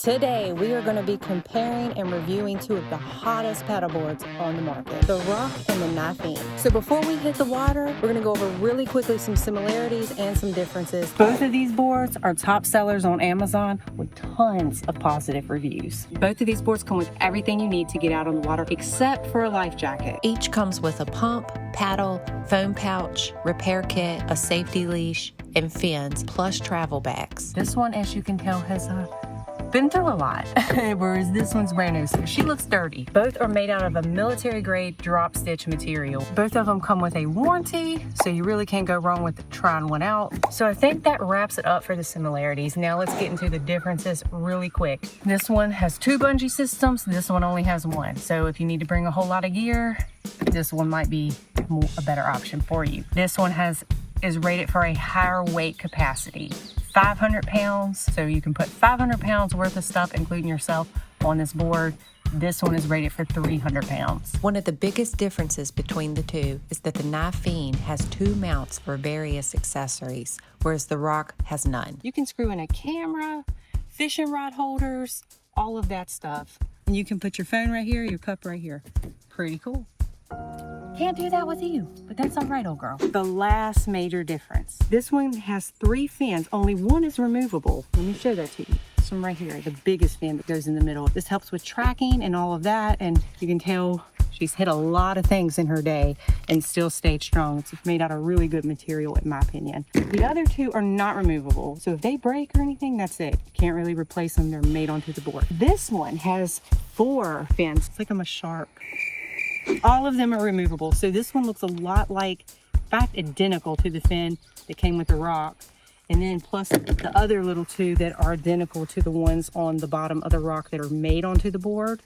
Today, we are going to be comparing and reviewing two of the hottest paddleboards on the market, the ROC and the Niphean. So before we hit the water, we're going to go over really quickly some similarities and some differences. Both of these boards are top sellers on Amazon with tons of positive reviews. Both of these boards come with everything you need to get out on the water except for a life jacket. Each comes with a pump, paddle, foam pouch, repair kit, a safety leash, and fins, plus travel bags. This one, as you can tell, has been through a lot, whereas this one's brand new, so she looks dirty. Both are made out of a military grade drop stitch material. Both of them come with a warranty, so you really can't go wrong with trying one out. So I think that wraps it up for the similarities. Now let's get into the differences really quick. This one has two bungee systems, this one only has one. So if you need to bring a whole lot of gear, this one might be a better option for you. This one is rated for a higher weight capacity. 500 pounds, so you can put 500 pounds worth of stuff, including yourself, on this board. This one is rated for 300 pounds. One of the biggest differences between the two is that the Niphean has two mounts for various accessories, whereas the ROC has none. You can screw in a camera, fishing rod holders, all of that stuff. And you can put your phone right here, your cup right here. Pretty cool. Can't do that with you, but that's all right, old girl. The last major difference. This one has three fins. Only one is removable. Let me show that to you. This one right here, the biggest fin that goes in the middle. This helps with tracking and all of that, and you can tell she's hit a lot of things in her day and still stayed strong. It's made out of really good material, in my opinion. The other two are not removable, so if they break or anything, that's it. You can't really replace them. They're made onto the board. This one has four fins. It's like I'm a shark. All of them are removable, so this one looks a lot like, in fact, identical to the fin that came with the ROC, and then plus the other little two that are identical to the ones on the bottom of the ROC that are made onto the board.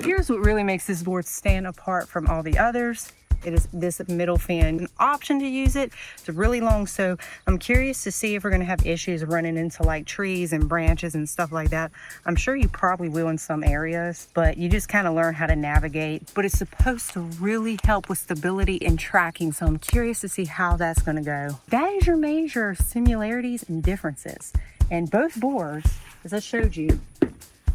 Here's what really makes this board stand apart from all the others. It is this middle fin. An option to use it. It's really long, so I'm curious to see if we're gonna have issues running into like trees and branches and stuff like that. I'm sure you probably will in some areas, but you just kind of learn how to navigate. But it's supposed to really help with stability and tracking, so I'm curious to see how that's gonna go. That is your major similarities and differences. And both boards, as I showed you,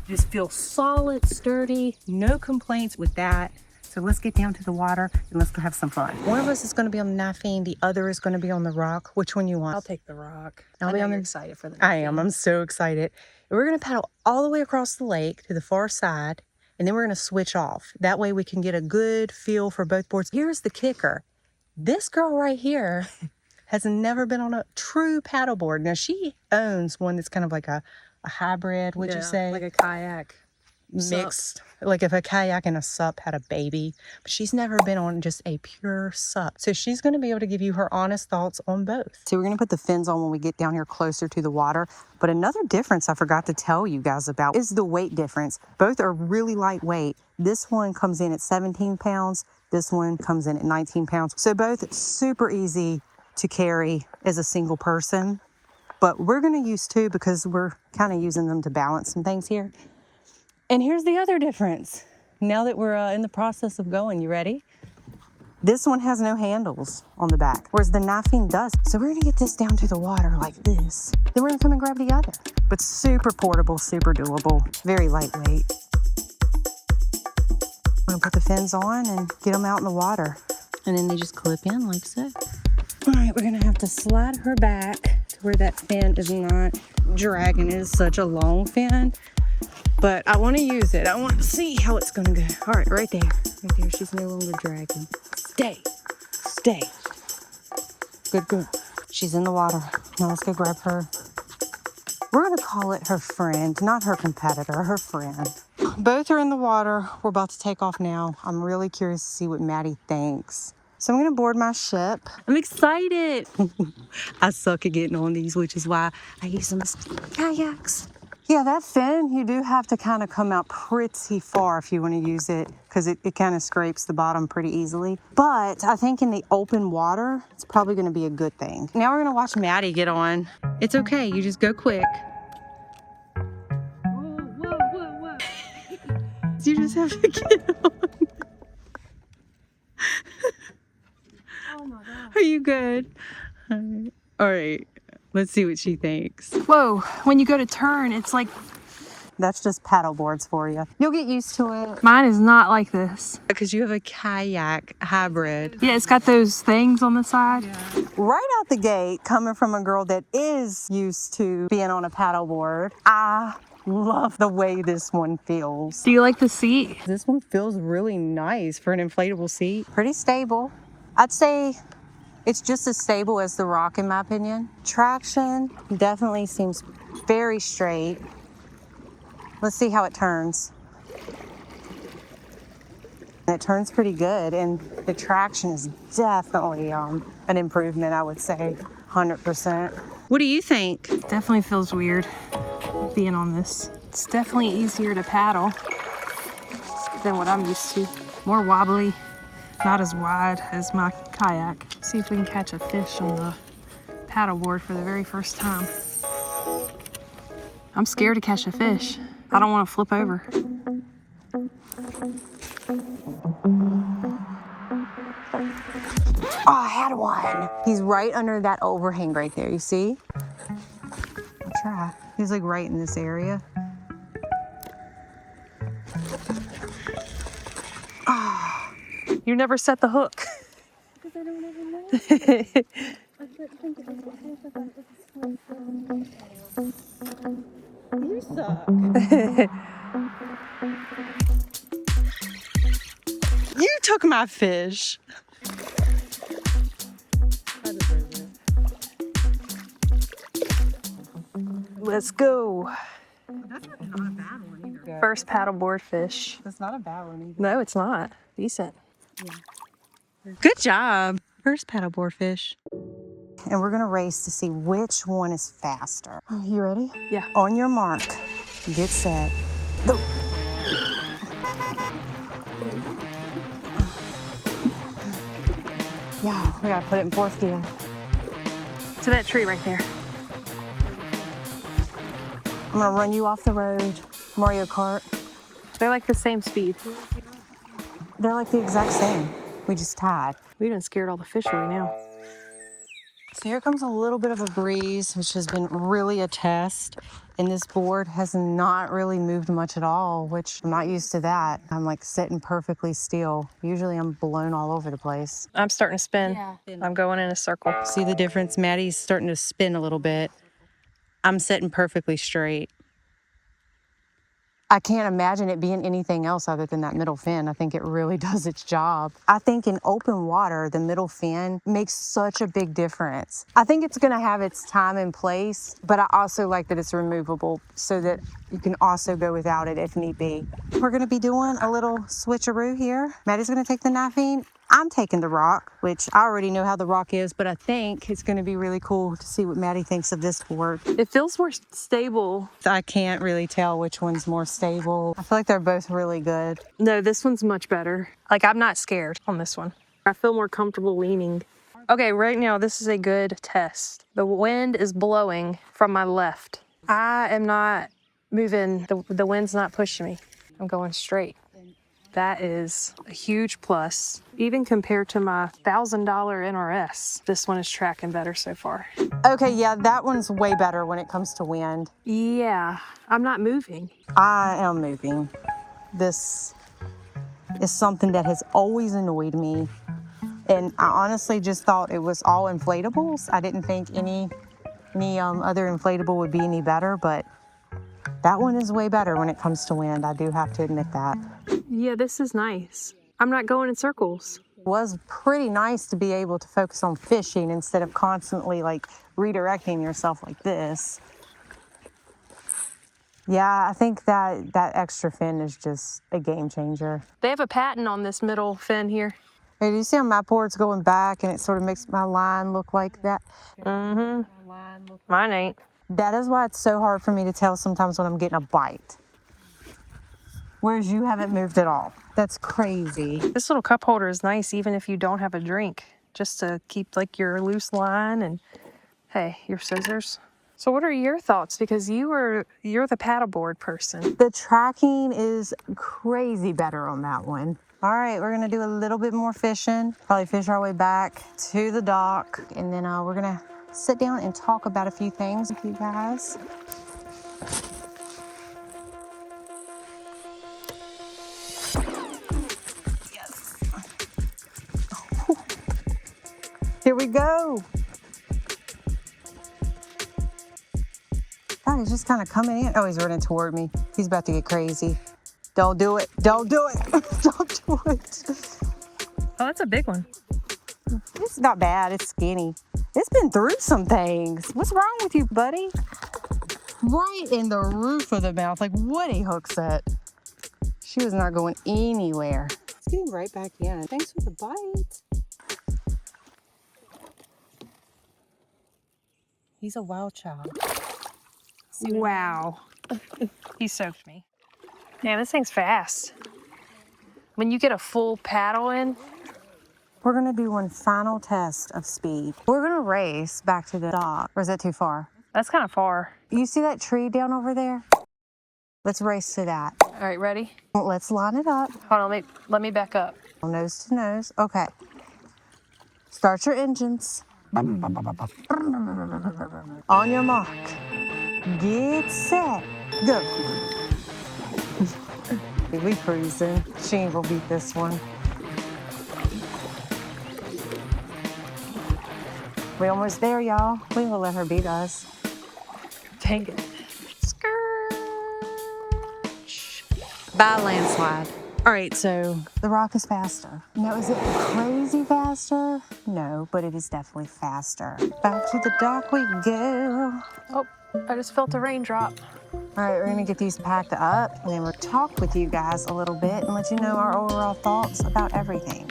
just feel solid, sturdy, no complaints with that. So let's get down to the water and let's go have some fun. One of us is going to be on the Niphean, the other is going to be on the ROC. Which one you want? I'll take the ROC. I'll be on the excited for the I am. I'm so excited. We're going to paddle all the way across the lake to the far side, and then we're going to switch off. That way we can get a good feel for both boards. Here's the kicker. This girl right here has never been on a true paddleboard. Now she owns one that's kind of like a hybrid, would you say? Like a kayak. Mixed, like if a kayak and a SUP had a baby, but she's never been on just a pure SUP. So she's going to be able to give you her honest thoughts on both. So we're going to put the fins on when we get down here closer to the water. But another difference I forgot to tell you guys about is the weight difference. Both are really lightweight. This one comes in at 17 pounds. This one comes in at 19 pounds. So both super easy to carry as a single person. But we're going to use two because we're kind of using them to balance some things here. And here's the other difference. Now that we're in the process of going, you ready? This one has no handles on the back, whereas the Niphean does. So we're gonna get this down to the water like this. Then we're gonna come and grab the other. But super portable, super doable, very lightweight. We're gonna put the fins on and get them out in the water. And then they just clip in like so. All right, we're gonna have to slide her back to where that fin is not dragging. It is such a long fin. But I want to use it. I want to see how it's going to go. All right, right there. Right there. She's no longer dragging. Stay. Stay. Good girl. She's in the water. Now let's go grab her. We're going to call it her friend, not her competitor, her friend. Both are in the water. We're about to take off now. I'm really curious to see what Maddie thinks. So I'm going to board my ship. I'm excited. I suck at getting on these, which is why I use them as kayaks. Yeah, that fin, you do have to kind of come out pretty far if you want to use it because it kind of scrapes the bottom pretty easily. But I think in the open water, it's probably going to be a good thing. Now we're going to watch Maddie get on. It's okay. You just go quick. Whoa. You just have to get on. Oh my God. Are you good? All right. Let's see what she thinks. Whoa, when you go to turn, it's like That's just paddle boards for you. You'll get used to it. Mine is not like this. Because you have a kayak hybrid. Yeah, it's got those things on the side. Right out the gate, coming from a girl that is used to being on a paddle board, I love the way this one feels. Do you like the seat? This one feels really nice for an inflatable seat. Pretty stable. I'd say it's just as stable as the ROC in my opinion. Traction definitely seems very straight. Let's see how it turns. It turns pretty good, and the traction is definitely an improvement, I would say, 100%. What do you think? Definitely feels weird being on this. It's definitely easier to paddle than what I'm used to. More wobbly, not as wide as my kayak. See if we can catch a fish on the paddleboard for the very first time. I'm scared to catch a fish. I don't want to flip over. Oh, I had one. He's right under that overhang right there, you see? I'll try. He's like right in this area. Oh. You never set the hook. Because I don't ever know. I couldn't think of it. You suck. You took my fish. Let's go. That's not a bad one either. First paddleboard fish. That's not a bad one either. No, it's not. Decent. Good job. First paddleboard fish. And we're gonna race to see which one is faster. You ready? Yeah. On your mark, get set, go. Yeah, we gotta put it in fourth gear. To that tree right there. I'm gonna run you off the road. Mario Kart. They're like the same speed. They're like the exact same. We just tied. We done scared all the fish right now. So here comes a little bit of a breeze, which has been really a test. And this board has not really moved much at all, which I'm not used to that. I'm like sitting perfectly still. Usually I'm blown all over the place. I'm starting to spin. I'm going in a circle. See the difference? Maddie's starting to spin a little bit. I'm sitting perfectly straight. I can't imagine it being anything else other than that middle fin. I think it really does its job. I think in open water, the middle fin makes such a big difference. I think it's gonna have its time and place, but I also like that it's removable so that you can also go without it if need be. We're gonna be doing a little switcheroo here. Maddie's gonna take the Niphean. I'm taking the ROC, which I already know how the ROC is, but I think it's gonna be really cool to see what Maddie thinks of this board. It feels more stable. I can't really tell which one's more stable. I feel like they're both really good. No, this one's much better. Like, I'm not scared on this one. I feel more comfortable leaning. Okay, right now, this is a good test. The wind is blowing from my left. I am not moving. The wind's not pushing me. I'm going straight. That is a huge plus. Even compared to my $1,000 NRS, this one is tracking better so far. Okay, yeah, that one's way better when it comes to wind. Yeah, I'm not moving. I am moving. This is something that has always annoyed me. And I honestly just thought it was all inflatables. I didn't think any other inflatable would be any better, but that one is way better when it comes to wind. I do have to admit that. Yeah, this is nice. I'm not going in circles. It was pretty nice to be able to focus on fishing instead of constantly like redirecting yourself like this. Yeah, I think that extra fin is just a game changer. They have a patent on this middle fin here. Hey, do you see how my board's going back and it sort of makes my line look like that? Mm-hmm. Mine ain't. That is why it's so hard for me to tell sometimes when I'm getting a bite. Whereas you haven't moved at all. That's crazy. This little cup holder is nice even if you don't have a drink. Just to keep like your loose line and, hey, your scissors. So what are your thoughts? Because you're the paddleboard person. The tracking is crazy better on that one. All right, we're gonna do a little bit more fishing. Probably fish our way back to the dock. And then we're gonna sit down and talk about a few things with you guys. we go. God, he's just kind of coming in. Oh, he's running toward me. He's about to get crazy. Don't do it. Don't do it. Don't do it. Oh, that's a big one. It's not bad. It's skinny. It's been through some things. What's wrong with you, buddy? Right in the roof of the mouth. Like, what a hook set. She was not going anywhere. It's getting right back in. Thanks for the bite. He's a wild child. Wow. He soaked me. Man, this thing's fast. When you get a full paddle in, We're gonna do one final test of speed. We're gonna race back to the dock. Or is that too far? that's kind of far. You see that tree down over there? Let's race to that. All right, ready? Let's line it up. Hold on, let me back up. Nose to nose. Okay. Start your engines. On your mark. Get set. Go. We cruising. She ain't gonna beat this one. We almost there, y'all. We ain't gonna let her beat us. Dang it. By a landslide. All right, so the ROC is faster. Now, is it crazy faster? No, but it is definitely faster. Back to the dock we go. Oh, I just felt a raindrop. All right, we're gonna get these packed up and then we'll talk with you guys a little bit and let you know our overall thoughts about everything.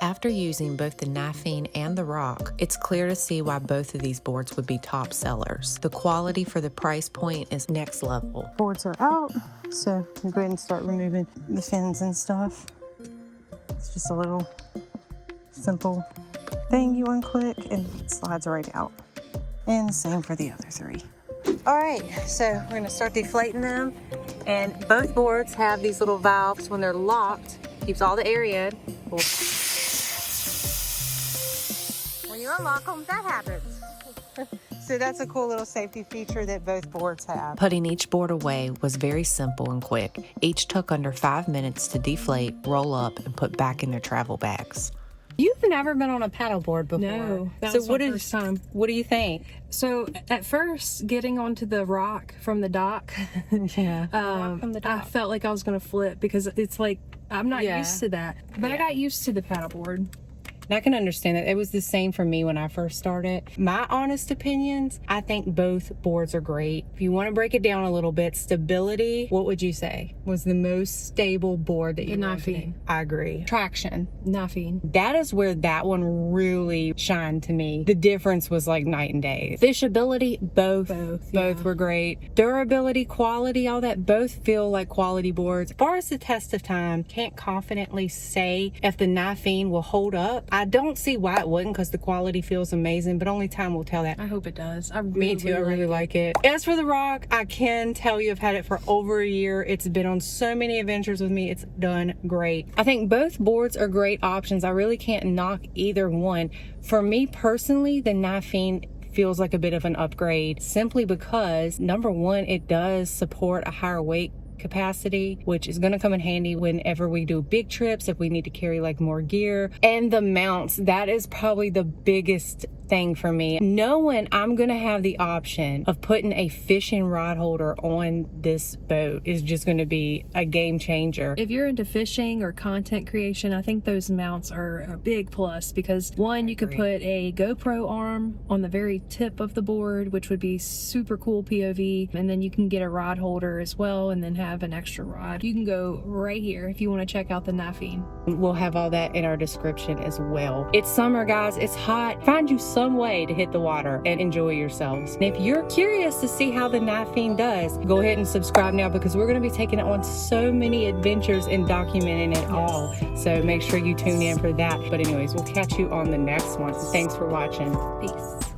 After using both the Niphean and the ROC, it's clear to see why both of these boards would be top sellers. The quality for the price point is next level. Boards are out, so we'll go ahead and start removing the fins and stuff. It's just a little simple thing you unclick and it slides right out. And the same for the other three. All right, so we're gonna start deflating them. And both boards have these little valves. When they're locked, keeps all the air in. When you unlock them, that happens. So that's a cool little safety feature that both boards have. Putting each board away was very simple and quick. Each took under 5 minutes to deflate, roll up, and put back in their travel bags. You've never been on a paddleboard before. No, that was my first time. What do you think? So at first, getting onto the ROC from the dock, Yeah. I felt like I was gonna flip because it's like I'm not Yeah. used to that. But I got used to the paddleboard. And I can understand that. It was the same for me when I first started. My honest opinions, I think both boards are great. If you want to break it down a little bit, stability, what would you say was the most stable board that you The rode Niphean. today? I agree. Traction. Niphean. That is where that one really shined to me. The difference was like night and day. Fishability, both were great. Durability, quality, all that, both feel like quality boards. As far as the test of time, can't confidently say if the Niphean will hold up. I don't see why it wouldn't because the quality feels amazing, but only time will tell that. I hope it does. Me too, I really like it. As for the ROC, I can tell you I've had it for over a year. It's been on so many adventures with me. It's done great. I think both boards are great options. I really can't knock either one. For me personally, the Niphean feels like a bit of an upgrade simply because, number one, it does support a higher weight capacity, which is going to come in handy whenever we do big trips, if we need to carry like more gear. And the mounts, that is probably the biggest thing for me. Knowing I'm going to have the option of putting a fishing rod holder on this boat is just going to be a game changer. If you're into fishing or content creation, I think those mounts are a big plus because one, you could put a GoPro arm on the very tip of the board, which would be super cool POV, and then you can get a rod holder as well and then have an extra rod. You can go right here if you want to check out the Niphean. We'll have all that in our description as well. It's summer, guys. It's hot. Find you some way to hit the water and enjoy yourselves. And if you're curious to see how the Niphean does, go ahead and subscribe now because we're going to be taking it on so many adventures and documenting it all. So make sure you tune in for that. But anyways, we'll catch you on the next one. Thanks for watching. Peace.